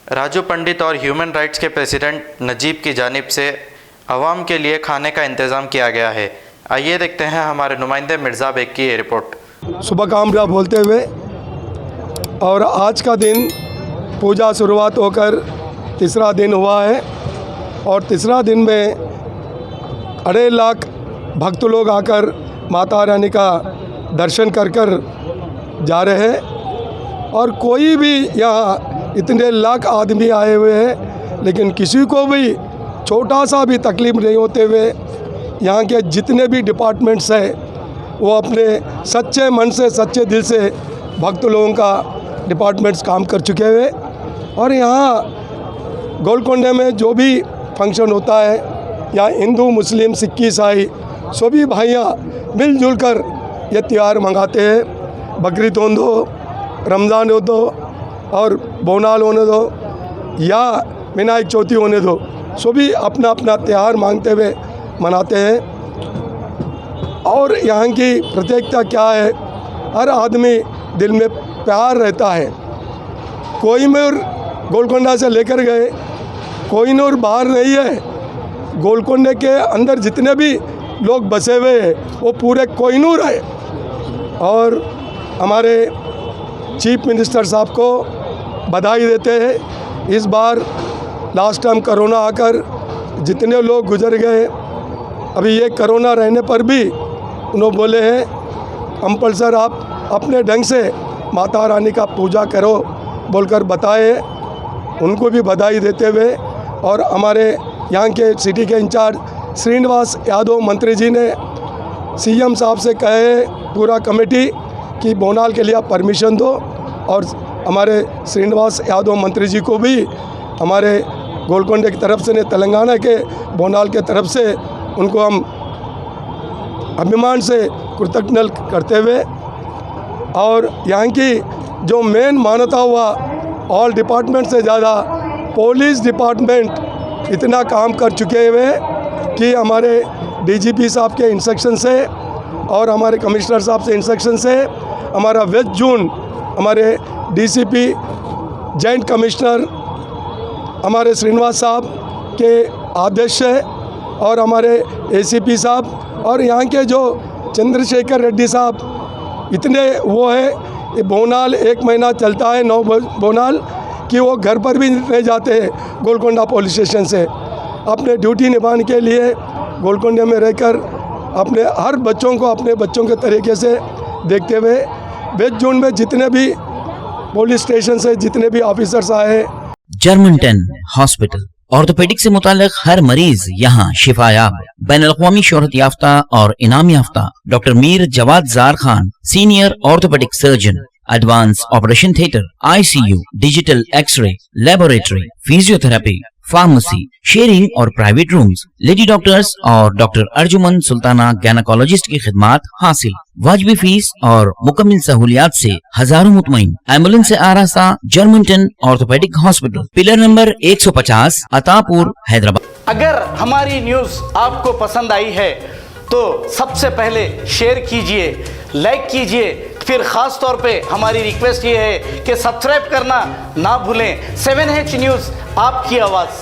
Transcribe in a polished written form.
राजू पंडित और human rights के president Najeeb की जानिब से आवाम के लिए खाने का इंतज़ाम किया गया है। आइए देखते हैं हमारे नुमाइंदे मिर्ज़ा बेग की ये रिपोर्ट। सुबह कामरा बोलते हुए और आज का दिन पूजा शुरुआत होकर तीसरा दिन हुआ है और तीसरा दिन में 2.5 लाख भक्त लोग आकर माता रानी का दर्शन कर जा रहे हैं और कोई भी यहाँ इतने लाख आदमी आए हुए हैं लेकिन किसी को भी छोटा सा भी तकलीफ़ नहीं होते हुए यहाँ के जितने भी डिपार्टमेंट्स हैं वो अपने सच्चे मन से सच्चे दिल से भक्त लोगों का डिपार्टमेंट्स काम कर चुके हुए और यहाँ गोलकोंडे में जो भी फंक्शन होता है यहाँ हिंदू मुस्लिम सिख ईसाई सभी भाइयाँ मिलजुल कर ये त्यौहार मंगाते हैं। बकरीद होने दो, रमज़ान हो दो और बोनाल होने दो या विनायक चौथी होने दो, सभी अपना अपना त्यौहार मांगते हुए मनाते हैं। और यहाँ की प्रत्येकता क्या है, हर आदमी दिल में प्यार रहता है। कोहिनूर गोलकोंडा से लेकर गए, कोहिनूर बाहर नहीं है, गोलकोंडे के अंदर जितने भी लोग बसे हुए हैं वो पूरे कोहिनूर है। और हमारे चीफ मिनिस्टर साहब को बधाई देते हैं। इस बार लास्ट टाइम कोरोना आकर जितने लोग गुजर गए, अभी ये कोरोना रहने पर भी उन्होंने बोले हैं कंपल्सर आप अपने ढंग से माता रानी का पूजा करो बोलकर बताए। उनको भी बधाई देते हुए और हमारे यहाँ के सिटी के इंचार्ज श्रीनिवास यादव मंत्री जी ने सीएम साहब से कहे पूरा कमेटी कि बोनाल के लिए आप परमिशन दो और हमारे श्रीनिवास यादव मंत्री जी को भी हमारे गोलकोंडे की तरफ से ने तेलंगाना के बोनाल के तरफ से उनको हम अभिमान से कृतज्ञ करते हुए और यहाँ की जो मेन मान्यता हुआ ऑल डिपार्टमेंट से ज़्यादा पुलिस डिपार्टमेंट इतना काम कर चुके हुए कि हमारे डीजीपी साहब के इंस्ट्रक्शन से और हमारे कमिश्नर साहब से इंस्ट्रक्शन से हमारा वेस्ट जोन हमारे डीसीपी जॉइंट कमिश्नर हमारे श्रीनिवास साहब के आदेश है और हमारे एसीपी साहब और यहाँ के जो चंद्रशेखर रेड्डी साहब इतने वो है, ये बोनाल 1 महीना चलता है 9 बोनाल कि वो घर पर भी नहीं जाते हैं गोलकोंडा पुलिस स्टेशन से अपने ड्यूटी निभाने के लिए गोलकोंडे में रहकर अपने हर बच्चों को अपने बच्चों के तरीके से देखते हुए वेस्ट जोन में जितने भी पुलिस स्टेशन से जितने भी ऑफिसर्स आए। जर्मनटन हॉस्पिटल ऑर्थोपेडिक से मुताल्लिक हर मरीज यहाँ शिफायाब। बैनुल-अक़वामी शोहरत याफ्ता और इनाम याफ्ता doctor Mir Jawad Zar Khan, senior orthopaedic surgeon, advance operation theatre, ICU, digital x ray, laboratory, physiotherapy, pharmacy, sharing और प्राइवेट रूम्स, लेडी डॉक्टर्स और डॉक्टर अर्जुमन सुल्ताना गैनाकोलॉजिस्ट की खिदमात हासिल। वाजिबी फीस और मुकम्मल सहूलियात से हजारों मुतमईन। एम्बुलेंस से आरास्ता Germanton orthopaedic hospital, pillar number 150, Attapur, Hyderabad. अगर हमारी न्यूज आपको पसंद आई है तो सबसे पहले शेयर कीजिए, लाइक कीजिए, फिर खास तौर पे हमारी रिक्वेस्ट ये है कि सब्सक्राइब करना ना भूलें। 7H न्यूज़, आपकी आवाज़।